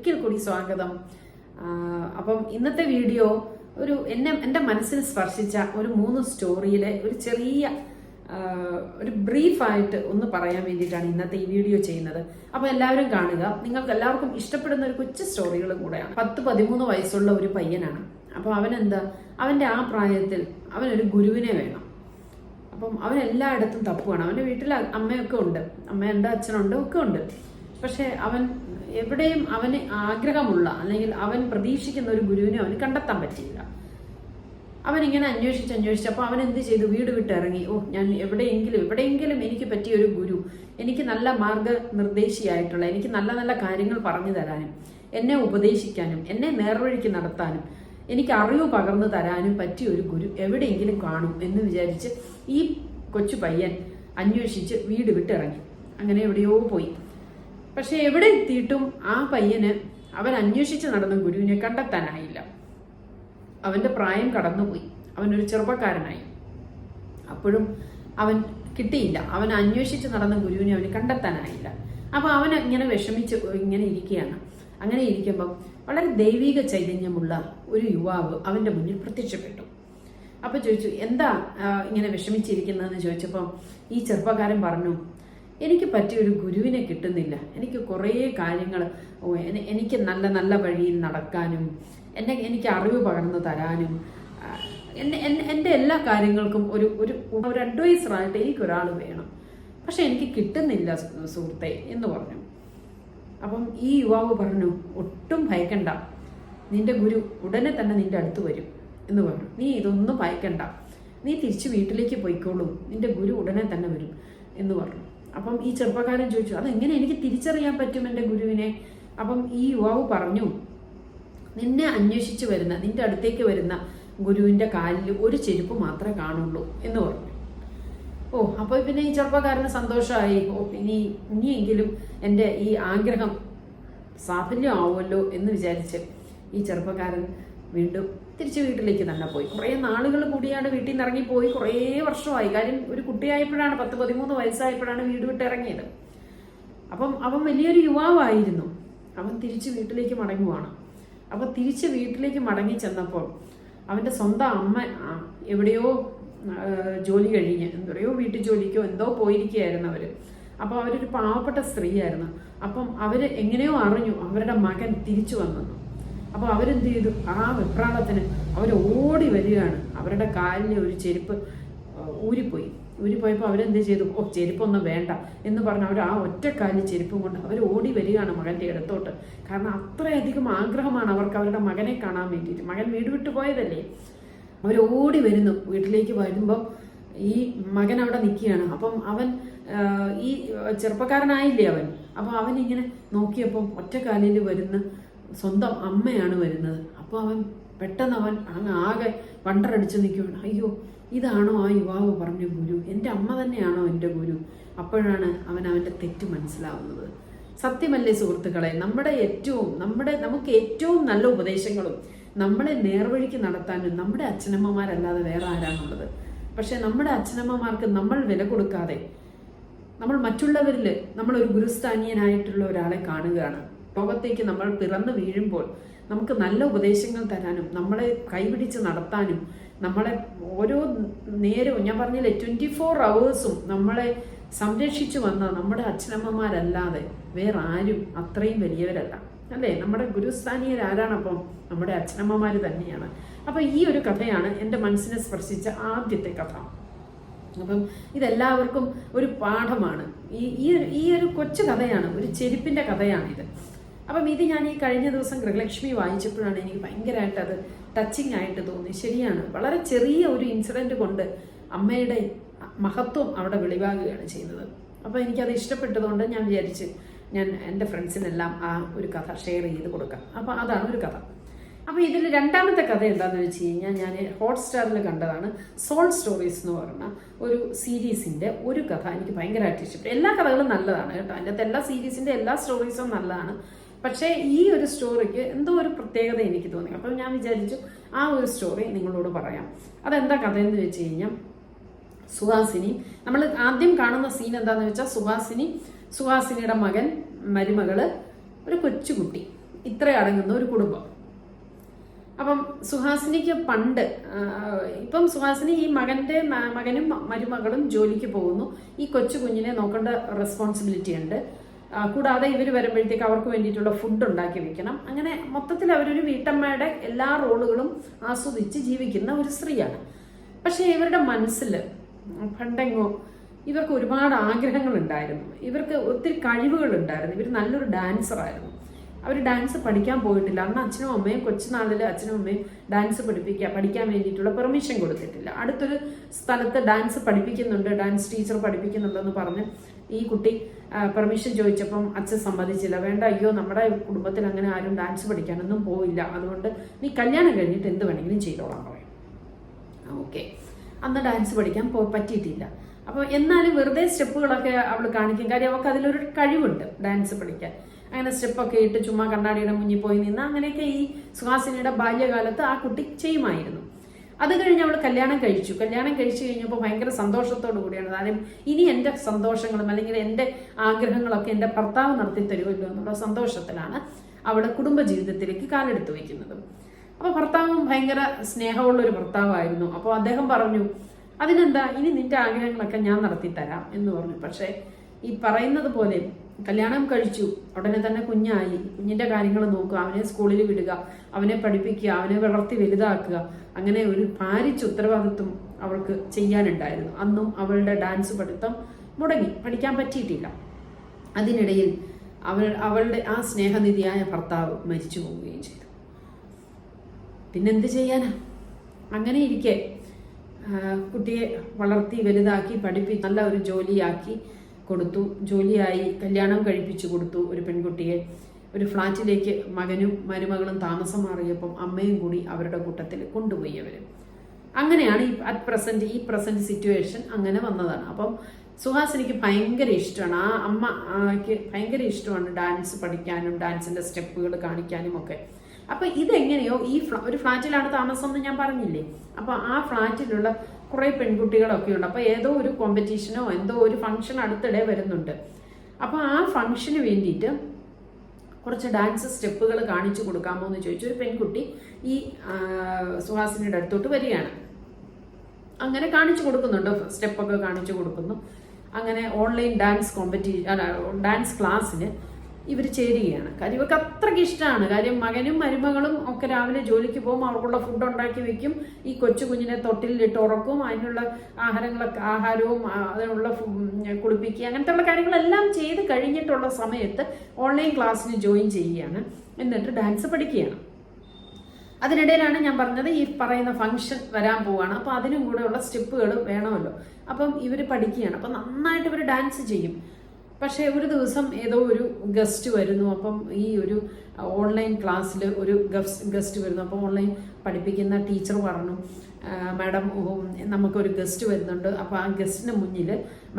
ഒരിക്കൽ കൂടി സ്വാഗതം. അപ്പം ഇന്നത്തെ വീഡിയോ എൻ്റെ മനസ്സിന് സ്പർശിച്ച ഒരു 3 സ്റ്റോറിയിലെ ഒരു ചെറിയ ഒരു ബ്രീഫായിട്ട് ഒന്ന് പറയാൻ വേണ്ടിയിട്ടാണ് ഇന്നത്തെ ഈ വീഡിയോ ചെയ്യുന്നത്. അപ്പോൾ എല്ലാവരും കാണുക. നിങ്ങൾക്ക് എല്ലാവർക്കും ഇഷ്ടപ്പെടുന്ന ഒരു കൊച്ചു സ്റ്റോറികളും കൂടെയാണ്. 10-13 വയസ്സുള്ള ഒരു പയ്യനാണ്. അപ്പോൾ അവൻ്റെ ആ പ്രായത്തിൽ അവനൊരു ഗുരുവിനെ വേണം. അപ്പം അവൻ എല്ലായിടത്തും തപ്പുവാണ്. അവൻ്റെ വീട്ടിൽ അമ്മയൊക്കെ ഉണ്ട്, അമ്മയുണ്ട്, അച്ഛനുണ്ട്, ഒക്കെ ഉണ്ട്. പക്ഷെ അവൻ എവിടെയും അവന് ആഗ്രഹമുള്ള അല്ലെങ്കിൽ അവൻ പ്രതീക്ഷിക്കുന്ന ഒരു ഗുരുവിനെ അവന് കണ്ടെത്താൻ പറ്റിയില്ല. അവനിങ്ങനെ അന്വേഷിച്ച് അപ്പോൾ അവൻ എന്ത് ചെയ്തു? വീട് വിട്ടിറങ്ങി. ഞാൻ എവിടെയെങ്കിലും എനിക്ക് പറ്റിയ ഒരു ഗുരു, എനിക്ക് നല്ല മാർഗനിർദ്ദേശിയായിട്ടുള്ള, എനിക്ക് നല്ല നല്ല കാര്യങ്ങൾ പറഞ്ഞു തരാനും, എന്നെ ഉപദേശിക്കാനും, എന്നെ നേർവഴിക്ക് നടത്താനും, എനിക്ക് അറിവ് പകർന്നു തരാനും പറ്റിയ ഒരു ഗുരു എവിടെയെങ്കിലും കാണും എന്ന് വിചാരിച്ച് ഈ കൊച്ചു പയ്യൻ അന്വേഷിച്ച് വീട് വിട്ടിറങ്ങി. അങ്ങനെ എവിടെയോ പോയി. പക്ഷെ എവിടെ എത്തിയിട്ടും ആ പയ്യന് അവൻ അന്വേഷിച്ച് നടന്ന ഗുരുവിനെ കണ്ടെത്താനായില്ല. അവന്റെ പ്രായം കടന്നുപോയി, അവനൊരു ചെറുപ്പക്കാരനായി. അപ്പോഴും അവൻ കിട്ടിയില്ല. അവൻ അന്വേഷിച്ച് നടന്ന ഗുരുവിനെ അവന് കണ്ടെത്താനായില്ല. അപ്പൊ അവൻ ഇങ്ങനെ വിഷമിച്ച് ഇങ്ങനെ ഇരിക്കുകയാണ്. അങ്ങനെ ഇരിക്കുമ്പം വളരെ ദൈവിക ചൈതന്യമുള്ള ഒരു യുവാവ് അവന്റെ മുന്നിൽ പ്രത്യക്ഷപ്പെട്ടു. അപ്പൊ ചോദിച്ചു, എന്താ ഇങ്ങനെ വിഷമിച്ചിരിക്കുന്നതെന്ന് ചോദിച്ചപ്പം ഈ ചെറുപ്പക്കാരൻ പറഞ്ഞു, എനിക്ക് പറ്റിയൊരു ഗുരുവിനെ കിട്ടുന്നില്ല. എനിക്ക് കുറേ കാര്യങ്ങൾ, എനിക്ക് നല്ല നല്ല വഴിയിൽ നടക്കാനും, എനിക്ക് അറിവ് പകർന്നു തരാനും, എൻ്റെ എല്ലാ കാര്യങ്ങൾക്കും ഒരു അഡ്വൈസറായിട്ട് എനിക്കൊരാൾ വേണം. പക്ഷെ എനിക്ക് കിട്ടുന്നില്ല സുഹൃത്തെ എന്ന് പറഞ്ഞു. അപ്പം ഈ യുവാവ് പറഞ്ഞു, ഒട്ടും ഭയക്കണ്ട, നിന്റെ ഗുരു ഉടനെ തന്നെ നിന്റെ അടുത്ത് വരും എന്ന് പറഞ്ഞു. നീ ഇതൊന്നും ഭയക്കണ്ട, നീ തിരിച്ചു വീട്ടിലേക്ക് പോയിക്കോളൂ, നിന്റെ ഗുരു ഉടനെ തന്നെ വരും എന്ന് പറഞ്ഞു. അപ്പം ഈ ചെറുപ്പക്കാരൻ ചോദിച്ചു, അതെങ്ങനെ എനിക്ക് തിരിച്ചറിയാൻ പറ്റും എൻ്റെ ഗുരുവിനെ? അപ്പം ഈ യുവാവ് പറഞ്ഞു, നിന്നെ അന്വേഷിച്ച് വരുന്ന, നിന്റെ അടുത്തേക്ക് വരുന്ന ഗുരുവിൻ്റെ കാലിൽ ഒരു ചെരുപ്പ് മാത്രമേ കാണുള്ളൂ എന്ന് പറഞ്ഞു. അപ്പോൾ പിന്നെ ഈ ചെറുപ്പക്കാരന് സന്തോഷമായി. ഇനിയെങ്കിലും എൻ്റെ ഈ ആഗ്രഹം സാഫല്യമാവുമല്ലോ എന്ന് വിചാരിച്ച് ഈ ചെറുപ്പക്കാരൻ വീണ്ടും തിരിച്ച് വീട്ടിലേക്ക് തന്നെ പോയി. കുറേ നാളുകൾ കൂടിയാണ് വീട്ടിൽ നിന്ന് ഇറങ്ങിപ്പോയി. കുറേ വർഷമായി. കാര്യം ഒരു കുട്ടിയായപ്പോഴാണ്, 10-13 വയസ്സായപ്പോഴാണ് വീട് വിട്ട് ഇറങ്ങിയത്. അപ്പം അവൻ വലിയൊരു യുവാവായിരുന്നു. അവൻ തിരിച്ച് വീട്ടിലേക്ക് മടങ്ങുവാണ്. അപ്പം തിരിച്ച് വീട്ടിലേക്ക് മടങ്ങി ചെന്നപ്പോൾ അവൻ്റെ സ്വന്തം അമ്മ എവിടെയോ ജോലി കഴിഞ്ഞ് വീട്ടു ജോലിക്കോ എന്തോ പോയിരിക്കുകയായിരുന്നു അവർ. അപ്പോൾ അവരൊരു പാവപ്പെട്ട സ്ത്രീയായിരുന്നു. അപ്പം അവർ എങ്ങനെയോ അറിഞ്ഞു അവരുടെ മകൻ തിരിച്ചു വന്നെന്നു. അപ്പോൾ അവരെന്ത് ചെയ്തു? ആ വെപ്രാളത്തിന് അവർ ഓടി വരികയാണ്. അവരുടെ കാലിൽ ഒരു ചെരുപ്പ് ഊരിപ്പോയപ്പോൾ അവരെന്ത് ചെയ്തു? ചെരുപ്പൊന്നും വേണ്ട എന്ന് പറഞ്ഞ് അവർ ആ ഒറ്റക്കാലിൽ ചെരുപ്പും കൊണ്ട് അവർ ഓടി വരികയാണ് മകൻ്റെ അടുത്തോട്ട്. കാരണം അത്രയധികം ആഗ്രഹമാണ് അവർക്ക് അവരുടെ മകനെ കാണാൻ വേണ്ടിയിട്ട്. മകൻ വീട് വിട്ടു പോയതല്ലേ. അവർ ഓടി വരുന്നു. വീട്ടിലേക്ക് വരുമ്പം ഈ മകൻ അവിടെ നിൽക്കുകയാണ്. അപ്പം അവൻ ഈ ചെറുപ്പക്കാരനായില്ലേ അവൻ. അപ്പം അവനിങ്ങനെ നോക്കിയപ്പം ഒറ്റക്കാലിൽ വരുന്ന സ്വന്തം അമ്മയാണ് വരുന്നത്. അപ്പോൾ അവൻ പെട്ടെന്ന് അങ്ങ് ആകെ വണ്ടറടിച്ച് നിൽക്കുകയാണ്. അയ്യോ, ഇതാണോ ആ യുവാവ് പറഞ്ഞ ഗുരു? എൻ്റെ അമ്മ തന്നെയാണോ എൻ്റെ ഗുരു? അപ്പോഴാണ് അവൻ്റെ തെറ്റ് മനസ്സിലാവുന്നത്. സത്യമല്ലേ സുഹൃത്തുക്കളെ, നമുക്ക് ഏറ്റവും നല്ല ഉപദേശങ്ങളും നമ്മളെ നേർവഴിക്ക് നടത്താനും നമ്മുടെ അച്ഛനമ്മമാരല്ലാതെ വേറെ ആരാണുള്ളത്? പക്ഷെ നമ്മുടെ അച്ഛനമ്മമാർക്ക് നമ്മൾ വില കൊടുക്കാതെ നമ്മൾ മറ്റുള്ളവരിൽ നമ്മളൊരു ഗുരുസ്ഥാനീയനായിട്ടുള്ള ഒരാളെ കാണുകയാണ്. ലോകത്തേക്ക് നമ്മൾ പിറന്നു വീഴുമ്പോൾ നമുക്ക് നല്ല ഉപദേശങ്ങൾ തരാനും, നമ്മളെ കൈപിടിച്ച് നടത്താനും, നമ്മളെ ഓരോ നേരവും, ഞാൻ പറഞ്ഞില്ലേ, 24 hours നമ്മളെ സംരക്ഷിച്ചു വന്ന നമ്മുടെ അച്ഛനമ്മമാരല്ലാതെ വേറെ ആരും അത്രയും വലിയവരല്ല, അല്ലേ? നമ്മുടെ ഗുരുസ്ഥാനീയരാരാണപ്പം? നമ്മുടെ അച്ഛനമ്മമാർ തന്നെയാണ്. അപ്പം ഈ ഒരു കഥയാണ് എൻ്റെ മനസ്സിനെ സ്പർശിച്ച ആദ്യത്തെ കഥ. അപ്പം ഇതെല്ലാവർക്കും ഒരു പാഠമാണ്. ഈ ഒരു കൊച്ചു കഥയാണ്, ഒരു ചെരുപ്പിൻ്റെ കഥയാണിത്. അപ്പം ഇത് ഞാൻ ഈ കഴിഞ്ഞ ദിവസം ഗൃഹലക്ഷ്മി വായിച്ചപ്പോഴാണ് എനിക്ക് ഭയങ്കരമായിട്ട് അത് ടച്ചിങ് ആയിട്ട് തോന്നി. ശരിയാണ്, വളരെ ചെറിയ ഒരു ഇൻസിഡൻറ്റ് കൊണ്ട് അമ്മയുടെ മഹത്വം അവിടെ വെളിവാകുകയാണ് ചെയ്യുന്നത്. അപ്പോൾ എനിക്കത് ഇഷ്ടപ്പെട്ടതുകൊണ്ട് ഞാൻ വിചാരിച്ച് ഞാൻ എൻ്റെ ഫ്രണ്ട്സിനെല്ലാം ആ ഒരു കഥ ഷെയർ ചെയ്ത് കൊടുക്കാം. അപ്പോൾ അതാണ് ഒരു കഥ. അപ്പോൾ ഇതിൽ രണ്ടാമത്തെ കഥ എന്താണെന്ന് വെച്ച് കഴിഞ്ഞാൽ ഞാൻ ഹോട്ട്സ്റ്റാറിൽ കണ്ടതാണ്. സോൾ സ്റ്റോറീസ് എന്ന് പറഞ്ഞ ഒരു സീരീസിൻ്റെ ഒരു കഥ എനിക്ക് ഭയങ്കരമായിട്ട് ഇഷ്ടപ്പെട്ടു. എല്ലാ കഥകളും നല്ലതാണ് കേട്ടോ, അതിൻ്റെ എല്ലാ സീരീസിൻ്റെ എല്ലാ സ്റ്റോറീസും നല്ലതാണ്. പക്ഷേ ഈ ഒരു സ്റ്റോറിക്ക് എന്തോ ഒരു പ്രത്യേകത എനിക്ക് തോന്നി. അപ്പം ഞാൻ വിചാരിച്ചു ആ ഒരു സ്റ്റോറി നിങ്ങളോട് പറയാം. അതെന്താ കഥയെന്ന് വെച്ച് കഴിഞ്ഞാൽ, സുഹാസിനി, നമ്മൾ ആദ്യം കാണുന്ന സീൻ എന്താണെന്ന് വെച്ചാൽ സുഹാസിനിയുടെ മരുമകള് ഒരു കൊച്ചുകുട്ടി ഇത്ര അടങ്ങുന്ന ഒരു കുടുംബം. അപ്പം സുഹാസിനിക്ക് പണ്ട് ഇപ്പം സുഹാസിനി ഈ മകനും മരുമകളും ജോലിക്ക് പോകുന്നു. ഈ കൊച്ചു കുഞ്ഞിനെ നോക്കേണ്ട റെസ്പോൺസിബിലിറ്റി ഉണ്ട്. കൂടാതെ ഇവർ വരുമ്പോഴത്തേക്ക് അവർക്ക് വേണ്ടിയിട്ടുള്ള ഫുഡ് ഉണ്ടാക്കി വെക്കണം. അങ്ങനെ മൊത്തത്തിൽ അവരൊരു വീട്ടമ്മയുടെ എല്ലാ റോളുകളും ആസ്വദിച്ച് ജീവിക്കുന്ന ഒരു സ്ത്രീയാണ്. പക്ഷെ ഇവരുടെ മനസ്സിൽ പണ്ടെങ്ങോ ഇവർക്ക് ഒരുപാട് ആഗ്രഹങ്ങൾ ഉണ്ടായിരുന്നു. ഇവർക്ക് ഒത്തിരി കഴിവുകൾ ഉണ്ടായിരുന്നു. ഇവർ നല്ലൊരു ഡാൻസറായിരുന്നു. അവർ ഡാൻസ് പഠിക്കാൻ പോയിട്ടില്ല. അന്ന് അച്ഛനും അമ്മയും കൊച്ചുനാളിൽ അച്ഛനും അമ്മയും ഡാൻസ് പഠിക്കാൻ വേണ്ടിയിട്ടുള്ള പെർമിഷൻ കൊടുത്തിട്ടില്ല. അടുത്തൊരു സ്ഥലത്ത് ഡാൻസ് പഠിപ്പിക്കുന്നുണ്ട്, ഡാൻസ് ടീച്ചർ പഠിപ്പിക്കുന്നുണ്ടെന്ന് പറഞ്ഞ് ഈ കുട്ടി പെർമിഷൻ ചോദിച്ചപ്പം അച്ഛൻ സമ്മതിച്ചില്ല. വേണ്ട, അയ്യോ നമ്മുടെ കുടുംബത്തിൽ അങ്ങനെ ആരും ഡാൻസ് പഠിക്കാനൊന്നും പോയില്ല, അതുകൊണ്ട് നീ കല്യാണം കഴിഞ്ഞിട്ട് എന്ത് വേണമെങ്കിലും ചെയ്തോളാൻ പറയും. ഓക്കെ, അന്ന് ഡാൻസ് പഠിക്കാൻ പറ്റിയിട്ടില്ല. അപ്പോൾ എന്നാലും വെറുതെ സ്റ്റെപ്പുകളൊക്കെ അവൾ കാണിക്കും. കാര്യം അവൾക്ക് അതിലൊരു കഴിവുണ്ട് ഡാൻസ് പഠിക്കാൻ. അങ്ങനെ സ്റ്റെപ്പൊക്കെ ഇട്ട് ചുമ്മാ കണ്ണാടിയുടെ മുന്നിൽ പോയി നിന്ന് അങ്ങനെയൊക്കെ ഈ സുഹാസിനിയുടെ ബാല്യകാലത്ത് ആ കുട്ടി ചെയ്യുമായിരുന്നു. അത് കഴിഞ്ഞ് അവൾ കല്യാണം കഴിച്ചു കഴിഞ്ഞപ്പോൾ ഭയങ്കര സന്തോഷത്തോടു കൂടിയാണ്. കാര്യം ഇനി എൻ്റെ സന്തോഷങ്ങളും അല്ലെങ്കിൽ എൻ്റെ ആഗ്രഹങ്ങളൊക്കെ എൻ്റെ ഭർത്താവ് നടത്തി തരുമല്ലോ എന്നുള്ള സന്തോഷത്തിലാണ് അവൾ കുടുംബജീവിതത്തിലേക്ക് കാലെടുത്ത് വയ്ക്കുന്നത്. അപ്പോൾ ഭർത്താവും ഭയങ്കര സ്നേഹമുള്ളൊരു ഭർത്താവായിരുന്നു. അപ്പോൾ അദ്ദേഹം പറഞ്ഞു, അതിനെന്താ, ഇനി നിന്റെ ആഗ്രഹങ്ങളൊക്കെ ഞാൻ നടത്തി തരാം എന്ന് പറഞ്ഞു. പക്ഷേ ഈ പറയുന്നത് പോലെ കല്യാണം കഴിച്ചു, ഉടനെ തന്നെ കുഞ്ഞായി, കുഞ്ഞിന്റെ കാര്യങ്ങൾ നോക്കുക, അവനെ സ്കൂളിൽ വിടുക, അവനെ പഠിപ്പിക്കുക, അവനെ വളർത്തി വലുതാക്കുക, അങ്ങനെ ഒരു ഭാരിച്ച ഉത്തരവാദിത്വം അവൾക്ക് ചെയ്യാനുണ്ടായിരുന്നു. അന്നും അവളുടെ ഡാൻസ് പഠിത്തം മുടങ്ങി, പഠിക്കാൻ പറ്റിയിട്ടില്ല. അതിനിടയിൽ അവളുടെ ആ സ്നേഹനിധിയായ ഭർത്താവ് മരിച്ചു പോവുകയും ചെയ്തു. പിന്നെന്ത് ചെയ്യാനാ? അങ്ങനെ ഇരിക്കെ കുട്ടിയെ വളർത്തി വലുതാക്കി പഠിപ്പിച്ച് നല്ല ഒരു ജോലിയാക്കി കൊടുത്തു. ജോലിയായി കല്യാണം കഴിപ്പിച്ചു കൊടുത്തു. ഒരു പെൺകുട്ടിയെ ഒരു ഫ്ലാറ്റിലേക്ക് മകനും മരുമകളും താമസം മാറിയപ്പം അമ്മയും കൂടി അവരുടെ കൂട്ടത്തിൽ കൊണ്ടുപോയി അവർ. അങ്ങനെയാണ് ഈ പ്രസന്റ് സിറ്റുവേഷൻ അങ്ങനെ വന്നതാണ്. അപ്പം സുഹാസിനിക്ക് ഭയങ്കര ഇഷ്ടമാണ്, ആ അമ്മയ്ക്ക് ഭയങ്കര ഇഷ്ടമാണ് ഡാൻസ് പഠിക്കാനും ഡാൻസിന്റെ സ്റ്റെപ്പുകൾ കാണിക്കാനും ഒക്കെ. അപ്പൊ ഇതെങ്ങനെയോ ഒരു ഫ്ലാറ്റിലാണ് താമസം എന്ന് ഞാൻ പറഞ്ഞില്ലേ. അപ്പൊ ആ ഫ്ലാറ്റിലുള്ള കുറെ പെൺകുട്ടികളൊക്കെ ഉണ്ട്. അപ്പൊ ഏതോ ഒരു കോമ്പറ്റീഷനോ എന്തോ ഒരു ഫംഗ്ഷൻ അടുത്തിടെ വരുന്നുണ്ട്. അപ്പൊ ആ ഫംഗ്ഷന് വേണ്ടിയിട്ട് കുറച്ച് ഡാൻസ് സ്റ്റെപ്പുകൾ കാണിച്ചു കൊടുക്കാമോ എന്ന് ചോദിച്ചു ഒരു പെൺകുട്ടി ഈ സുഹാസിനിയുടെ അടുത്തോട്ട് വരികയാണ്. അങ്ങനെ കാണിച്ചു കൊടുക്കുന്നുണ്ട്, സ്റ്റെപ്പൊക്കെ കാണിച്ചു കൊടുക്കുന്നു. അങ്ങനെ ഓൺലൈൻ ഡാൻസ് ക്ലാസ്സിന് ഇവർ ചേരുകയാണ്. കാര്യം ഇവർക്ക് അത്രയ്ക്ക് ഇഷ്ടമാണ്. കാര്യം മകനും മരുമകളും ഒക്കെ രാവിലെ ജോലിക്ക് പോകും, അവർക്കുള്ള ഫുഡ് ഉണ്ടാക്കി വെക്കും, ഈ കൊച്ചു കുഞ്ഞിനെ തൊട്ടിലിട്ട് ഉറക്കും, അതിനുള്ള ആഹാരവും അതിനുള്ള കുളിപ്പിക്കുക, അങ്ങനത്തെ കാര്യങ്ങളെല്ലാം ചെയ്ത് കഴിഞ്ഞിട്ടുള്ള സമയത്ത് ഓൺലൈൻ ക്ലാസ്സിന് ജോയിൻ ചെയ്യുകയാണ്. എന്നിട്ട് ഡാൻസ് പഠിക്കുകയാണ്. അതിനിടയിലാണ് ഞാൻ പറഞ്ഞത് ഈ പറയുന്ന ഫംഗ്ഷൻ വരാൻ പോവാണ്. അപ്പൊ അതിനും കൂടെ ഉള്ള സ്റ്റെപ്പുകൾ വേണമല്ലോ. അപ്പം ഇവർ പഠിക്കുകയാണ്. അപ്പം നന്നായിട്ട് ഇവർ ഡാൻസ് ചെയ്യും. പക്ഷേ ഒരു ദിവസം ഏതോ ഒരു ഗസ്റ്റ് വരുന്നു. അപ്പം ഈ ഒരു ഓൺലൈൻ ക്ലാസ്സിൽ ഒരു ഗസ്റ്റ് വരുന്നു. അപ്പോൾ ഓൺലൈൻ പഠിപ്പിക്കുന്ന ടീച്ചർ പറഞ്ഞു, മാഡം നമുക്കൊരു ഗസ്റ്റ് വരുന്നുണ്ട്, അപ്പോൾ ആ ഗസ്റ്റിന് മുന്നിൽ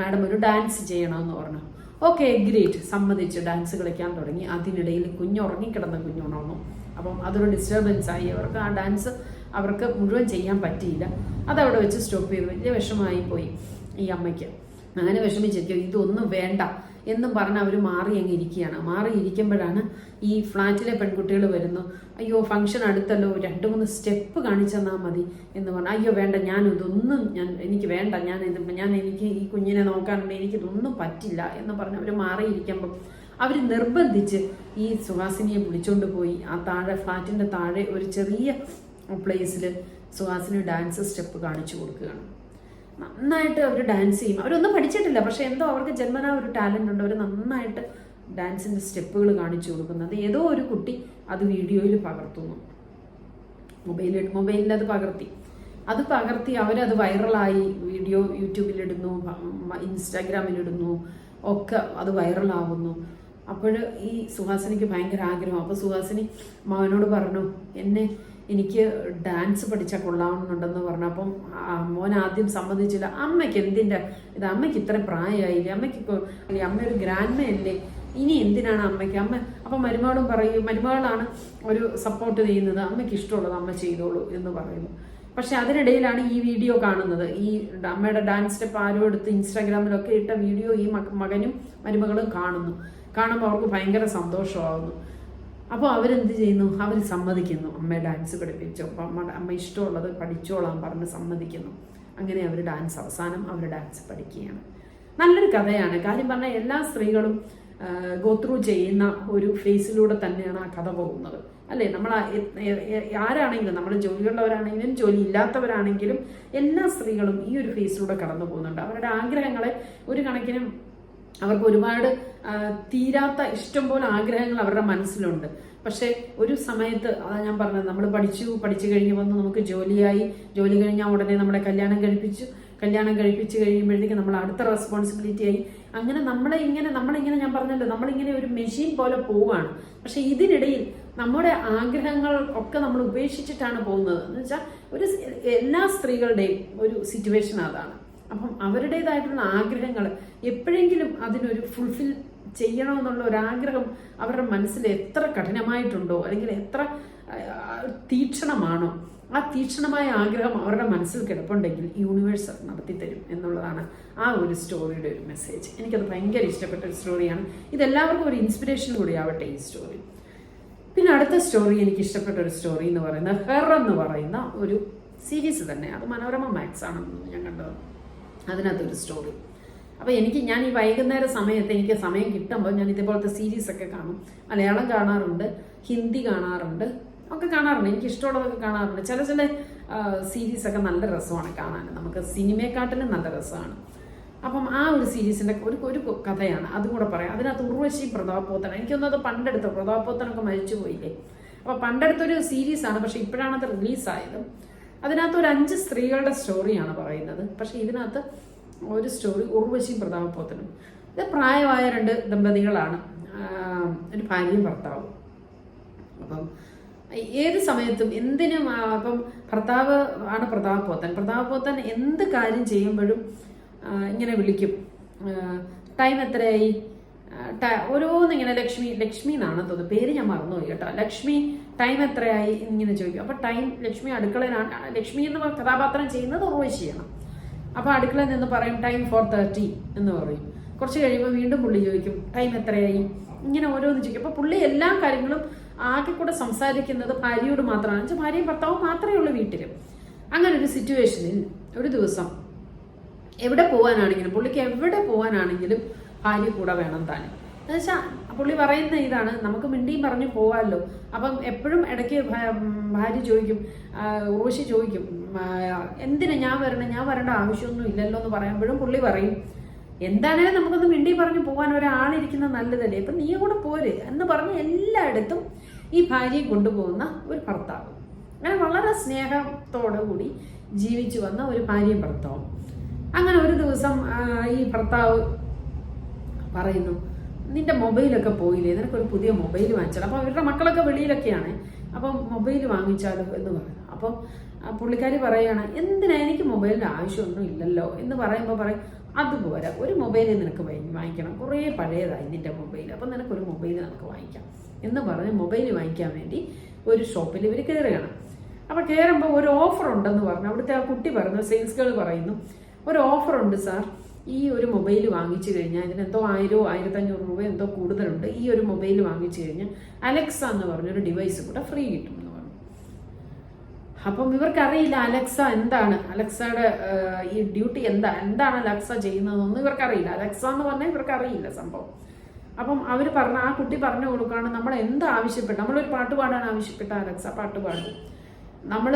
മാഡം ഒരു ഡാൻസ് ചെയ്യണമെന്ന് പറഞ്ഞു. ഓക്കെ, ഗ്രേറ്റ്, സമ്മതിച്ച് ഡാൻസ് കളിക്കാൻ തുടങ്ങി. അതിനിടയിൽ ഉറങ്ങിക്കിടന്ന കുഞ്ഞുണർന്നു. അപ്പം അതൊരു ഡിസ്റ്റർബൻസ് ആയി. അവർക്ക് ആ ഡാൻസ് അവർക്ക് മുഴുവൻ ചെയ്യാൻ പറ്റിയില്ല. അതവിടെ വെച്ച് സ്റ്റോപ്പ് ചെയ്തു. വലിയ വിഷമമായി പോയി ഈ അമ്മയ്ക്ക്. അങ്ങനെ വിഷമിച്ചിരിക്കും, ഇതൊന്നും വേണ്ട എന്നും പറഞ്ഞ് അവർ മാറി അങ്ങ് ഇരിക്കുകയാണ്. മാറിയിരിക്കുമ്പോഴാണ് ഈ ഫ്ലാറ്റിലെ പെൺകുട്ടികൾ വരുന്നു. അയ്യോ, ഫംഗ്ഷൻ അടുത്തല്ലോ, 2-3 സ്റ്റെപ്പ് കാണിച്ചു തന്നാൽ മതി എന്ന് പറഞ്ഞു. അയ്യോ വേണ്ട, എനിക്ക് വേണ്ട, എനിക്ക് ഈ കുഞ്ഞിനെ നോക്കാനുണ്ട്, എനിക്കിതൊന്നും പറ്റില്ല എന്ന് പറഞ്ഞ് അവർ മാറിയിരിക്കുമ്പം അവർ നിർബന്ധിച്ച് ഈ സുഹാസിനിയെ വിളിച്ചോണ്ട് പോയി ആ ഫ്ലാറ്റിന്റെ താഴെ ഒരു ചെറിയ പ്ലേസിൽ സുഹാസിനി ഡാൻസ് സ്റ്റെപ്പ് കാണിച്ചു കൊടുക്കുകയാണ്. നന്നായിട്ട് അവർ ഡാൻസ് ചെയ്യും. അവരൊന്നും പഠിച്ചിട്ടില്ല, പക്ഷെ എന്തോ അവർക്ക് ജന്മനാ ഒരു ടാലന്റ് ഉണ്ട്. അവർ നന്നായിട്ട് ഡാൻസിന്റെ സ്റ്റെപ്പുകൾ കാണിച്ചു കൊടുക്കുന്നത് ഏതോ ഒരു കുട്ടി അത് വീഡിയോയിൽ പകർത്തുന്നു. മൊബൈലിൽ അത് പകർത്തി അവരത് വൈറലായി. വീഡിയോ യൂട്യൂബിലിടുന്നു, ഇൻസ്റ്റാഗ്രാമിലിടുന്നു, ഒക്കെ അത് വൈറലാവുന്നു. അപ്പോൾ ഈ സുഹാസിനിക്ക് ഭയങ്കര ആഗ്രഹം. അപ്പോൾ സുഹാസിനി മകനോട് പറഞ്ഞു, എനിക്ക് ഡാൻസ് പഠിച്ചാൽ കൊള്ളാവുന്നുണ്ടെന്ന് പറഞ്ഞു. അപ്പം മോൻ ആദ്യം സമ്മതിച്ചില്ല. അമ്മയ്ക്ക് എന്തിൻ്റെ ഇത്, അമ്മയ്ക്ക് ഇത്ര പ്രായമായില്ലേ, അമ്മ ഒരു ഗ്രാൻഡ്മയല്ലേ, ഇനി എന്തിനാണ് അമ്മയ്ക്ക് അപ്പം മരുമകളാണ് ഒരു സപ്പോർട്ട് ചെയ്യുന്നത്, അമ്മയ്ക്ക് ഇഷ്ടമുള്ളത് അമ്മ ചെയ്തോളൂ എന്ന് പറയുന്നു. പക്ഷെ അതിനിടയിലാണ് ഈ വീഡിയോ കാണുന്നത്. ഈ അമ്മയുടെ ഡാൻസ് സ്റ്റെപ്പ് ആരോ എടുത്ത് ഇൻസ്റ്റാഗ്രാമിലൊക്കെ ഇട്ട വീഡിയോ ഈ മകനും മരുമകളും കാണുമ്പോൾ അവർക്ക് ഭയങ്കര സന്തോഷമാകുന്നു. അപ്പോൾ അവരെന്ത് ചെയ്യുന്നു, അവർ സമ്മതിക്കുന്നു, അമ്മയെ ഡാൻസ് പഠിപ്പിച്ചോ, അമ്മ ഇഷ്ടമുള്ളത് പഠിച്ചോളാം പറഞ്ഞ് സമ്മതിക്കുന്നു. അങ്ങനെ അവർ ഡാൻസ് അവസാനം അവർ ഡാൻസ് പഠിക്കുകയാണ്. നല്ലൊരു കഥയാണ്. കാര്യം പറഞ്ഞാൽ എല്ലാ സ്ത്രീകളും ഗോത്രൂ ചെയ്യുന്ന ഒരു ഫേസിലൂടെ തന്നെയാണ് ആ കഥ പോകുന്നത്, അല്ലേ? നമ്മൾ ആരാണെങ്കിലും, നമ്മൾ ജോലിയുള്ളവരാണെങ്കിലും ജോലി ഇല്ലാത്തവരാണെങ്കിലും എല്ലാ സ്ത്രീകളും ഈ ഒരു ഫേസിലൂടെ കടന്നു പോകുന്നുണ്ട്. അവരുടെ ആഗ്രഹങ്ങളെ ഒരു കണക്കിന് അവർക്ക് ഒരുപാട് തീരാത്ത ഇഷ്ടം പോലെ ആഗ്രഹങ്ങൾ അവരുടെ മനസ്സിലുണ്ട്. പക്ഷെ ഒരു സമയത്ത് അതാ ഞാൻ പറഞ്ഞത്, നമ്മൾ പഠിച്ചു കഴിഞ്ഞ് വന്ന് നമുക്ക് ജോലി കഴിഞ്ഞാൽ ഉടനെ നമ്മളെ കല്യാണം കഴിപ്പിച്ച് കഴിയുമ്പോഴത്തേക്ക് നമ്മൾ അടുത്ത റെസ്പോൺസിബിലിറ്റി ആയി. അങ്ങനെ നമ്മളിങ്ങനെ ഞാൻ പറഞ്ഞല്ലോ, നമ്മളിങ്ങനെ ഒരു മെഷീൻ പോലെ പോവുകയാണ്. പക്ഷെ ഇതിനിടയിൽ നമ്മുടെ ആഗ്രഹങ്ങൾ ഒക്കെ നമ്മൾ ഉപേക്ഷിച്ചിട്ടാണ് പോകുന്നത്. എന്ന് വെച്ചാൽ എല്ലാ സ്ത്രീകളുടെയും ഒരു സിറ്റുവേഷൻ അതാണ്. അപ്പം അവരുടേതായിട്ടുള്ള ആഗ്രഹങ്ങൾ എപ്പോഴെങ്കിലും അതിനൊരു ഫുൾഫിൽ ചെയ്യണമെന്നുള്ള ഒരാഗ്രഹം അവരുടെ മനസ്സിൽ എത്ര കഠിനമായിട്ടുണ്ടോ, അല്ലെങ്കിൽ എത്ര തീക്ഷണമാണോ, ആ തീക്ഷണമായ ആഗ്രഹം അവരുടെ മനസ്സിൽ കിടപ്പുണ്ടെങ്കിൽ യൂണിവേഴ്സ് നടത്തി തരും എന്നുള്ളതാണ് ആ ഒരു സ്റ്റോറിയുടെ ഒരു മെസ്സേജ്. എനിക്കത് ഭയങ്കര ഇഷ്ടപ്പെട്ട ഒരു സ്റ്റോറിയാണ്. ഇതെല്ലാവർക്കും ഒരു ഇൻസ്പിറേഷൻ കൂടിയാവട്ടെ ഈ സ്റ്റോറി. പിന്നെ അടുത്ത സ്റ്റോറി, എനിക്ക് ഇഷ്ടപ്പെട്ട ഒരു സ്റ്റോറി എന്ന് പറയുന്നത് ഹെർ എന്ന് പറയുന്ന ഒരു സീരീസ് തന്നെ. അത് മനോരമ മാക്സ് ആണെന്ന് ഞാൻ കണ്ടത്. അതിനകത്തൊരു സ്റ്റോറി. അപ്പോൾ ഞാൻ ഈ വൈകുന്നേര സമയത്ത് എനിക്ക് സമയം കിട്ടുമ്പോൾ ഞാൻ ഇതേപോലത്തെ സീരീസൊക്കെ കാണും. മലയാളം കാണാറുണ്ട്, ഹിന്ദി കാണാറുണ്ട്, ഒക്കെ കാണാറുണ്ട്. എനിക്ക് ഇഷ്ടമുള്ളതൊക്കെ കാണാറുണ്ട്. ചില സീരീസൊക്കെ നല്ല രസമാണ് കാണാൻ, നമുക്ക് സിനിമയെക്കാട്ടിലും നല്ല രസമാണ്. അപ്പം ആ ഒരു സീരീസിൻ്റെ ഒരു കഥയാണ്, അതും കൂടെ പറയാം. അതിനകത്ത് ഉർവശി പ്രതാപ് പോത്തൻ, എനിക്കൊന്നത് പണ്ടെടുത്ത പ്രതാപ് പോത്തനൊക്കെ മരിച്ചു പോയില്ലേ. അപ്പോൾ പണ്ടെടുത്തൊരു സീരീസാണ്, പക്ഷെ ഇപ്പോഴാണ് അത് റിലീസായത്. അതിനകത്ത് ഒരു 5 സ്ത്രീകളുടെ സ്റ്റോറിയാണ് പറയുന്നത്. പക്ഷെ ഇതിനകത്ത് ഒരു സ്റ്റോറി ഉർവശി പ്രതാപ് പോത്തനും. ഇത് പ്രായമായ 2 ദമ്പതികളാണ്, ഒരു ഭാര്യയും ഭർത്താവും. അപ്പം ഏത് സമയത്തും എന്തിനും അപ്പം ഭർത്താവ് ആണ് പ്രതാപ് പോത്തൻ എന്ത് കാര്യം ചെയ്യുമ്പോഴും ഇങ്ങനെ വിളിക്കും, ടൈം എത്രയായി, ഓരോന്നിങ്ങനെ ലക്ഷ്മി എന്നാണ് തോന്നുന്നത്, പേര് ഞാൻ മറന്നുപോയി കേട്ടോ. ലക്ഷ്മി ടൈം എത്രയായി ഇങ്ങനെ ചോദിക്കും. അപ്പം ലക്ഷ്മി അടുക്കളയിലാണ്. ലക്ഷ്മി എന്ന് കഥാപാത്രം ചെയ്യുന്നത് ഉർവശിയാണ്. അപ്പോൾ അടുക്കളയിൽ നിന്ന് പറയും ടൈം 4:30 എന്ന് പറയും. കുറച്ച് കഴിയുമ്പോൾ വീണ്ടും പുള്ളി ചോദിക്കും ടൈം എത്രയായി, ഇങ്ങനെ ഓരോന്ന് ചോദിക്കും. അപ്പോൾ പുള്ളി എല്ലാ കാര്യങ്ങളും ആകെ കൂടെ സംസാരിക്കുന്നത് ഭാര്യയോട് മാത്രമാണ്. വെച്ചാൽ ഭാര്യയും ഭർത്താവും മാത്രമേ ഉള്ളൂ വീട്ടിൽ. അങ്ങനെ ഒരു സിറ്റുവേഷനിൽ ഒരു ദിവസം എവിടെ പോകാനാണെങ്കിലും, പുള്ളിക്ക് എവിടെ പോകാനാണെങ്കിലും ഭാര്യ കൂടെ വേണം താനും. എന്നുവെച്ചാൽ പുള്ളി പറയുന്ന ഇതാണ്, നമുക്ക് മിണ്ടിയും പറഞ്ഞു പോവാമല്ലോ. അപ്പം എപ്പോഴും ഇടയ്ക്ക് ഭാര്യ ചോദിക്കും, ഉർവശി ചോദിക്കും, എന്തിനാ ഞാൻ വരേണ്ട ആവശ്യമൊന്നും ഇല്ലല്ലോ എന്ന് പറയുമ്പോഴും പുള്ളി പറയും, എന്താണേലും നമുക്കൊന്ന് മിണ്ടി പറഞ്ഞു പോകാൻ ഒരാളിരിക്കുന്നത് നല്ലതല്ലേ, ഇപ്പം നീ കൂടെ പോര് എന്ന് പറഞ്ഞ് എല്ലായിടത്തും ഈ ഭാര്യയെ കൊണ്ടുപോകുന്ന ഒരു ഭർത്താവ്. അങ്ങനെ വളരെ സ്നേഹത്തോടു കൂടി ജീവിച്ചു വന്ന ഒരു ഭാര്യയും ഭർത്താവും. അങ്ങനെ ഒരു ദിവസം ഈ ഭർത്താവ് പറയുന്നു, നിന്റെ മൊബൈലൊക്കെ പോയില്ലേ, നിനക്കൊരു പുതിയ മൊബൈൽ വാങ്ങിച്ചാലോ. അപ്പോൾ അവരുടെ മക്കളൊക്കെ വെളിയിലൊക്കെയാണ്. അപ്പം മൊബൈൽ വാങ്ങിച്ചാലോ എന്ന് പറഞ്ഞു. അപ്പം പുള്ളിക്കാരി പറയുകയാണ്, എന്തിനാ, എനിക്ക് മൊബൈലിൻ്റെ ആവശ്യമൊന്നും ഇല്ലല്ലോ എന്ന് പറയുമ്പോൾ പറയും, അതുപോലെ ഒരു മൊബൈൽ നിനക്ക് വാങ്ങിക്കണം, കുറേ പഴയതായി നിന്റെ മൊബൈൽ, അപ്പം നിനക്കൊരു മൊബൈൽ നമുക്ക് വാങ്ങിക്കാം എന്ന് പറഞ്ഞ് മൊബൈൽ വാങ്ങിക്കാൻ വേണ്ടി ഒരു ഷോപ്പിൽ ഇവർ കയറുകയാണ്. അപ്പോൾ കയറുമ്പോൾ ഒരു ഓഫർ ഉണ്ടെന്ന് പറഞ്ഞു. അവിടുത്തെ ആ കുട്ടി പറഞ്ഞു, സെയിൽസ് ഗേൾ പറയുന്നു, ഒരു ഓഫർ ഉണ്ട് സാർ, ഈ ഒരു മൊബൈൽ വാങ്ങിച്ചു കഴിഞ്ഞാൽ ഇതിനെന്തോ 1000-1500 രൂപ എന്തോ കൂടുതലുണ്ട്. ഈ ഒരു മൊബൈൽ വാങ്ങിച്ചു കഴിഞ്ഞാൽ അലക്സ എന്ന് പറഞ്ഞൊരു ഡിവൈസ് കൂടെ ഫ്രീ കിട്ടുമെന്ന് പറഞ്ഞു. അപ്പം ഇവർക്കറിയില്ല അലക്സ എന്താണ്, അലക്സയുടെ ഈ ഡ്യൂട്ടി എന്താണ് അലക്സ ചെയ്യുന്നതെന്നൊന്നും ഇവർക്കറിയില്ല. അലക്സ എന്ന് പറഞ്ഞാൽ ഇവർക്കറിയില്ല സംഭവം. അപ്പം അവർ ആ കുട്ടി പറഞ്ഞു കൊടുക്കുകയാണ്, നമ്മൾ എന്ത് ആവശ്യപ്പെട്ടു, നമ്മളൊരു പാട്ട് പാടാൻ ആവശ്യപ്പെട്ട അലക്സ പാട്ട് പാടും. നമ്മൾ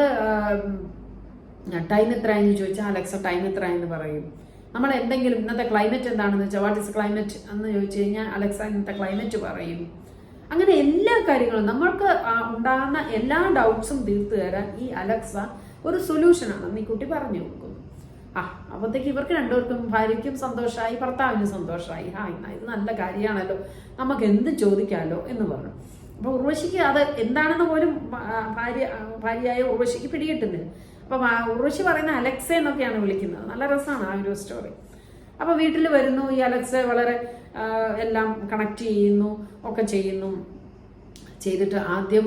ടൈം എത്രയെന്ന് ചോദിച്ചാൽ അലക്സ ടൈം എത്രയെന്ന് പറയും. നമ്മൾ എന്തെങ്കിലും ഇന്നത്തെ ക്ലൈമറ്റ് എന്താണെന്ന് വെച്ചാൽ വാട്ട് ഇസ് ക്ലൈമറ്റ് എന്ന് ചോദിച്ചു കഴിഞ്ഞാൽ അലക്സ ഇന്നത്തെ ക്ലൈമറ്റ് പറയും. അങ്ങനെ എല്ലാ കാര്യങ്ങളും നമ്മൾക്ക് ഉണ്ടാകുന്ന എല്ലാ ഡൗട്ട്സും തീർത്തു തരാൻ ഈ അലക്സ ഒരു സൊല്യൂഷനാണെന്ന് ഈ കുട്ടി പറഞ്ഞു കൊടുക്കുന്നു. അപ്പോഴത്തേക്ക് ഇവർക്ക് രണ്ടുപേർക്കും, ഭാര്യയ്ക്കും സന്തോഷമായി, ഭർത്താവിനും സന്തോഷമായി. ഇത് നല്ല കാര്യമാണല്ലോ, നമുക്ക് എന്ത് ചോദിക്കാമല്ലോ എന്ന് പറഞ്ഞു. അപ്പോൾ ഉർവശിക്ക് അത് എന്താണെന്ന് പോലും ഭാര്യയായ ഉർവശിക്ക് പിടികിട്ടുന്നില്ല. അപ്പം ഉർവശി പറയുന്ന അലക്സ എന്നൊക്കെയാണ് വിളിക്കുന്നത്. നല്ല രസമാണ് ആ ഒരു സ്റ്റോറി. അപ്പോൾ വീട്ടിൽ വരുന്നു, ഈ അലക്സ വളരെ എല്ലാം കണക്ട് ചെയ്യുന്നു, ഒക്കെ ചെയ്തിട്ട് ആദ്യം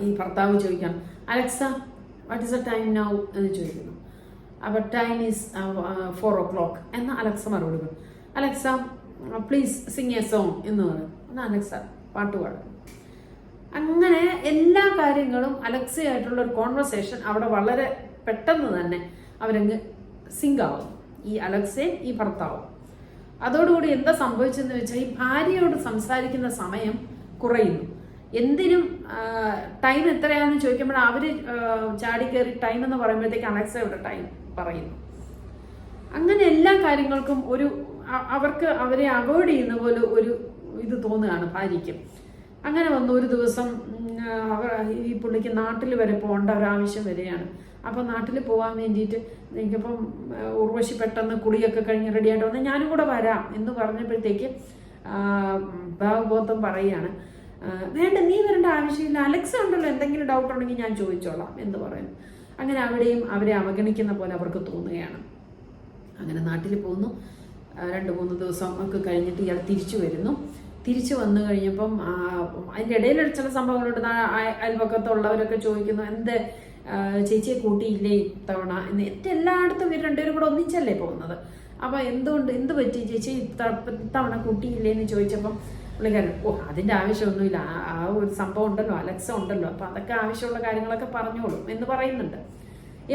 ഈ ഭർത്താവ് ചോദിക്കാം, Alexa what is the time now എന്ന് ചോദിക്കുന്നു. അപ്പോൾ ടൈം ഈസ് 4 o'clock എന്ന് അലക്സ മറുപടി പറയും. Alexa please Singh A song എന്ന് പറയും. എന്നാൽ അലക്സ പാട്ട് പാടും. അങ്ങനെ എല്ലാ കാര്യങ്ങളും അലക്സയായിട്ടുള്ള ഒരു കോൺവെർസേഷൻ അവിടെ വളരെ പെട്ടെന്ന് തന്നെ അവരങ്ങ് സിങ്ക് ആവും, ഈ അലക്സയും ഈ ഭർത്താവും. അതോടുകൂടി എന്താ സംഭവിച്ചെന്ന് വെച്ചാൽ ഈ ഭാര്യയോട് സംസാരിക്കുന്ന സമയം കുറയുന്നു. എന്തിനും ടൈം എത്രയാണെന്ന് ചോദിക്കുമ്പോൾ അവര് ചാടിക്കയറി ടൈം എന്ന് പറയുമ്പോഴത്തേക്ക് അലക്സയുടെ ടൈം പറയുന്നു. അങ്ങനെ എല്ലാ കാര്യങ്ങൾക്കും അവർക്ക് അവരെ അവോയ്ഡ് ചെയ്യുന്ന പോലെ ഒരു ഇത് തോന്നുകയാണ് ഭാര്യയ്ക്ക്. അങ്ങനെ വന്നു ഒരു ദിവസം ഈ പുള്ളിക്ക് നാട്ടിൽ വരെ പോകേണ്ട ഒരാവശ്യം വരികയാണ്. അപ്പം നാട്ടിൽ പോകാൻ വേണ്ടിയിട്ട് എനിക്കിപ്പം ഉർവശി പെട്ടെന്ന് കുളിയൊക്കെ കഴിഞ്ഞ് റെഡിയായിട്ട് വന്ന് ഞാനും കൂടെ വരാം എന്ന് പറഞ്ഞപ്പോഴത്തേക്ക് ഭാഗബോധം പറയുകയാണ്, വേണ്ട നീ വരേണ്ട ആവശ്യമില്ല, അലക്സ ഉണ്ടല്ലോ, എന്തെങ്കിലും ഡൗട്ട് ഉണ്ടെങ്കിൽ ഞാൻ ചോദിച്ചോളാം എന്ന് പറയുന്നു. അങ്ങനെ അവിടെയും അവരെ അവഗണിക്കുന്ന പോലെ അവർക്ക് തോന്നുകയാണ്. അങ്ങനെ നാട്ടിൽ പോകുന്നു. 2-3 ദിവസം ഒക്കെ കഴിഞ്ഞിട്ട് ഇയാൾ തിരിച്ചു വരുന്നു. തിരിച്ചു വന്നു കഴിഞ്ഞപ്പം അതിൻ്റെ ഇടയിൽ ചില സംഭവങ്ങളുണ്ട്. അയൽപക്കത്തുള്ളവരൊക്കെ ചോദിക്കുന്നു, എന്ത് ചേച്ചിയെ കൂട്ടിയില്ലേ ഇത്തവണ എന്ന്. എല്ലായിടത്തും ഇവർ രണ്ടുപേരും കൂടെ ഒന്നിച്ചല്ലേ പോകുന്നത്. അപ്പം എന്ത് പറ്റി ചേച്ചി ഇത്തവണ കൂട്ടിയില്ലേ എന്ന് ചോദിച്ചപ്പം പുള്ളിക്കാരൻ, അതിൻ്റെ ആവശ്യമൊന്നുമില്ല, ആ ഒരു സംഭവം ഉണ്ടല്ലോ, അലക്സ ഉണ്ടല്ലോ, അപ്പം അതൊക്കെ ആവശ്യമുള്ള കാര്യങ്ങളൊക്കെ പറഞ്ഞോളും എന്ന് പറയുന്നുണ്ട്.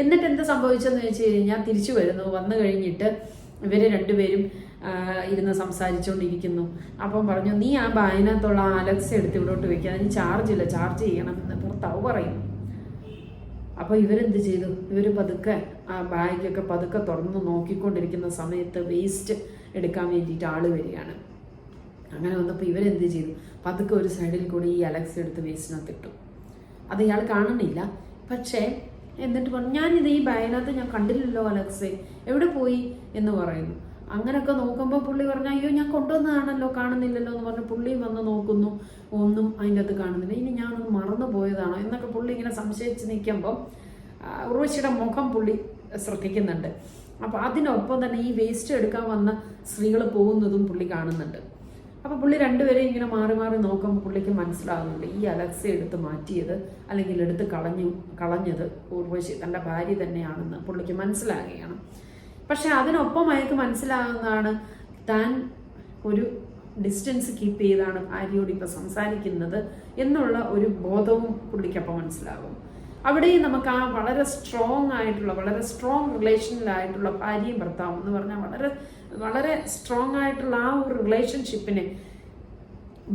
എന്നിട്ട് എന്ത് സംഭവിച്ചെന്ന് വെച്ച് കഴിഞ്ഞാൽ തിരിച്ചു വരുന്നു. വന്നു കഴിഞ്ഞിട്ട് ഇവര് രണ്ടുപേരും ഇരുന്ന് സംസാരിച്ചുകൊണ്ടിരിക്കുന്നു. അപ്പം പറഞ്ഞു, നീ ആ ബാഗിനകത്തുള്ള അലക്സ എടുത്ത് ഇവിടോട്ട് വെക്കുക, അതിന് ചാർജ് ചെയ്യണം എന്ന് ഭർത്താവ് പറയുന്നു. അപ്പോൾ ഇവരെന്ത് ചെയ്തു? ഇവർ പതുക്കെ ആ ബാഗൊക്കെ പതുക്കെ തുറന്ന് നോക്കിക്കൊണ്ടിരിക്കുന്ന സമയത്ത് വേസ്റ്റ് എടുക്കാൻ വേണ്ടിയിട്ട് ആള് വരികയാണ്. അങ്ങനെ വന്നപ്പോൾ ഇവരെന്ത് ചെയ്തു? പതുക്കെ ഒരു സൈഡിൽ കൂടി ഈ അലക്സ എടുത്ത് വേസ്റ്റിനകത്ത് ഇട്ടു. അത് ഇയാൾ കാണുന്നില്ല. പക്ഷേ എന്നിട്ട് പറഞ്ഞു, ഞാനിത് ഈ ബാഗിനകത്ത് ഞാൻ കണ്ടില്ലല്ലോ അലക്സെ, എവിടെ പോയി എന്ന് പറയുന്നു. അങ്ങനെയൊക്കെ നോക്കുമ്പോൾ പുള്ളി പറഞ്ഞു, അയ്യോ ഞാൻ കൊണ്ടുവന്നതാണല്ലോ, കാണുന്നില്ലല്ലോ എന്ന് പറഞ്ഞ് പുള്ളിയും വന്ന് നോക്കുന്നു, ഒന്നും അതിൻ്റെ അകത്ത് കാണുന്നില്ല. ഇനി ഞാനൊന്ന് മറന്നു പോയതാണോ എന്നൊക്കെ പുള്ളി ഇങ്ങനെ സംശയിച്ച് നിൽക്കുമ്പോൾ ഉർവശിയുടെ മുഖം പുള്ളി ശ്രദ്ധിക്കുന്നുണ്ട്. അപ്പോൾ അതിനൊപ്പം തന്നെ ഈ വേസ്റ്റ് എടുക്കാൻ വന്ന സ്ത്രീകൾ പോകുന്നതും പുള്ളി കാണുന്നുണ്ട്. അപ്പോൾ പുള്ളി രണ്ടുപേരെയും ഇങ്ങനെ മാറി മാറി നോക്കുമ്പോൾ പുള്ളിക്ക് മനസ്സിലാകുന്നുണ്ട്, ഈ അലക്സ എടുത്ത് മാറ്റിയത് അല്ലെങ്കിൽ എടുത്ത് കളഞ്ഞത് ഉർവശി തൻ്റെ ഭാര്യ തന്നെയാണെന്ന് പുള്ളിക്ക് മനസ്സിലാകുകയാണ്. പക്ഷെ അതിനൊപ്പം അയാൾക്ക് മനസ്സിലാകുന്നതാണ്, താൻ ഒരു ഡിസ്റ്റൻസ് കീപ്പ് ചെയ്താണ് ഭാര്യയോട് ഇപ്പം സംസാരിക്കുന്നത് എന്നുള്ള ഒരു ബോധവും പുള്ളിക്കപ്പം മനസ്സിലാകും. അവിടെയും നമുക്ക് ആ വളരെ സ്ട്രോങ് റിലേഷനിലായിട്ടുള്ള ഭാര്യയും ഭർത്താവും എന്ന് പറഞ്ഞാൽ വളരെ വളരെ സ്ട്രോങ് ആയിട്ടുള്ള ആ ഒരു റിലേഷൻഷിപ്പിനെ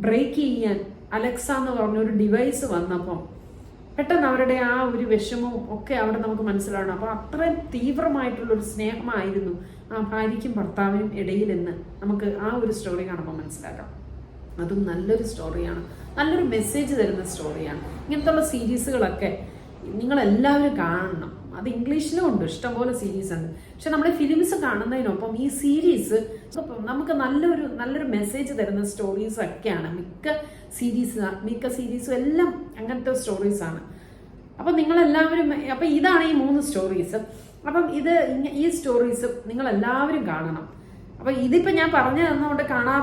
ബ്രേക്ക് ചെയ്യാൻ അലക്സ എന്ന് പറഞ്ഞൊരു ഡിവൈസ് വന്നപ്പം പെട്ടെന്ന് അവരുടെ ആ ഒരു വിഷമവും ഒക്കെ അവിടെ നമുക്ക് മനസ്സിലാവണം. അപ്പോൾ അത്രയും തീവ്രമായിട്ടുള്ളൊരു സ്നേഹമായിരുന്നു ആ ഭാര്യയ്ക്കും ഭർത്താവിനും ഇടയിലെന്ന് നമുക്ക് ആ ഒരു സ്റ്റോറി കാണുമ്പോൾ മനസ്സിലാക്കാം. അതും നല്ലൊരു സ്റ്റോറിയാണ്, നല്ലൊരു മെസ്സേജ് തരുന്ന സ്റ്റോറിയാണ്. ഇങ്ങനത്തുള്ള സീരീസുകളൊക്കെ നിങ്ങളെല്ലാവരും കാണണം. അത് ഇംഗ്ലീഷിലും ഉണ്ട്, ഇഷ്ടംപോലെ സീരീസ് ഉണ്ട്. പക്ഷെ നമ്മൾ ഫിലിംസ് കാണുന്നതിനൊപ്പം ഈ സീരീസ് നമുക്ക് നല്ലൊരു മെസ്സേജ് തരുന്ന സ്റ്റോറീസ് ഒക്കെയാണ് മിക്ക സീരീസും എല്ലാം അങ്ങനത്തെ സ്റ്റോറീസാണ്. അപ്പം നിങ്ങളെല്ലാവരും, അപ്പം ഇതാണ് ഈ 3 സ്റ്റോറീസ്. അപ്പം ഈ സ്റ്റോറീസ് നിങ്ങളെല്ലാവരും കാണണം. അപ്പം ഇതിപ്പോൾ ഞാൻ പറഞ്ഞു തന്നുകൊണ്ട് കാണാൻ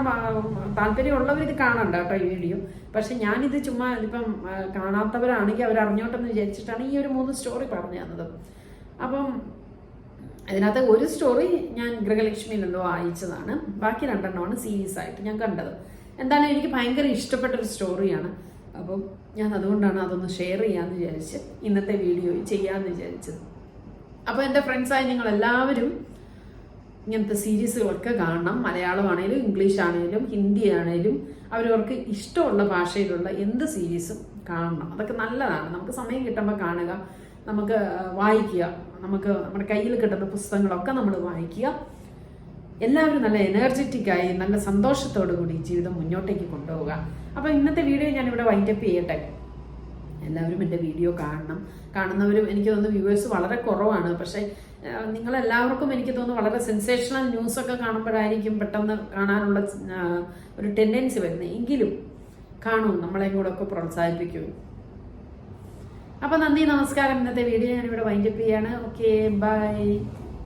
താല്പര്യമുള്ളവർ ഇത് കാണണ്ട കേട്ടോ ഈ വീഡിയോ. പക്ഷെ ഞാനിത് ചുമ്മാ ഇപ്പം കാണാത്തവരാണെങ്കിൽ അവരറിഞ്ഞോട്ടെന്ന് വിചാരിച്ചിട്ടാണ് ഈ ഒരു 3 സ്റ്റോറി പറഞ്ഞു തന്നത്. അപ്പം അതിനകത്ത് ഒരു സ്റ്റോറി ഞാൻ ഗൃഹലക്ഷ്മിയിലെന്തോ വായിച്ചതാണ്, ബാക്കി 2 എണ്ണമാണ് സീരീസ് ആയിട്ട് ഞാൻ കണ്ടത്. എന്തായാലും എനിക്ക് ഭയങ്കര ഇഷ്ടപ്പെട്ടൊരു സ്റ്റോറിയാണ്. അപ്പം ഞാൻ അതുകൊണ്ടാണ് അതൊന്ന് ഷെയർ ചെയ്യാമെന്ന് വിചാരിച്ച് ഇന്നത്തെ വീഡിയോ ചെയ്യാമെന്ന് വിചാരിച്ചത്. അപ്പോൾ എൻ്റെ ഫ്രണ്ട്സായി നിങ്ങളെല്ലാവരും ഇങ്ങനത്തെ സീരീസുകളൊക്കെ കാണണം. മലയാളമാണേലും ഇംഗ്ലീഷ് ആണേലും ഹിന്ദി ആണേലും അവരവർക്ക് ഇഷ്ടമുള്ള ഭാഷയിലുള്ള എന്ത് സീരീസും കാണണം. അതൊക്കെ നല്ലതാണ്. നമുക്ക് സമയം കിട്ടുമ്പോൾ കാണുക, നമുക്ക് വായിക്കുക, നമുക്ക് നമ്മുടെ കയ്യിൽ കിട്ടുന്ന പുസ്തകങ്ങളൊക്കെ നമ്മൾ വായിക്കുക. എല്ലാവരും നല്ല എനർജറ്റിക്കായി നല്ല സന്തോഷത്തോടു കൂടി ജീവിതം മുന്നോട്ടേക്ക് കൊണ്ടുപോവുക. അപ്പോൾ ഇന്നത്തെ വീഡിയോ ഞാനിവിടെ വൈൻഡപ്പ് ചെയ്യട്ടെ. എല്ലാവരും എൻ്റെ വീഡിയോ കാണുന്നവരും എനിക്ക് തോന്നുന്നു വ്യൂവേഴ്സ് വളരെ കുറവാണ്. പക്ഷേ നിങ്ങളെല്ലാവർക്കും എനിക്ക് തോന്നുന്നു വളരെ സെൻസേഷണൽ ന്യൂസൊക്കെ കാണുമ്പോഴായിരിക്കും പെട്ടെന്ന് കാണാനുള്ള ഒരു ടെൻഡൻസി വരുന്നത്. എങ്കിലും കാണൂ, നമ്മളെയും കൂടെ ഒക്കെ പ്രോത്സാഹിപ്പിക്കൂ. അപ്പോൾ നന്ദി, നമസ്കാരം. ഇന്നത്തെ വീഡിയോ ഞാനിവിടെ വൈൻഡപ്പ് ചെയ്യാണ്. Okay, by.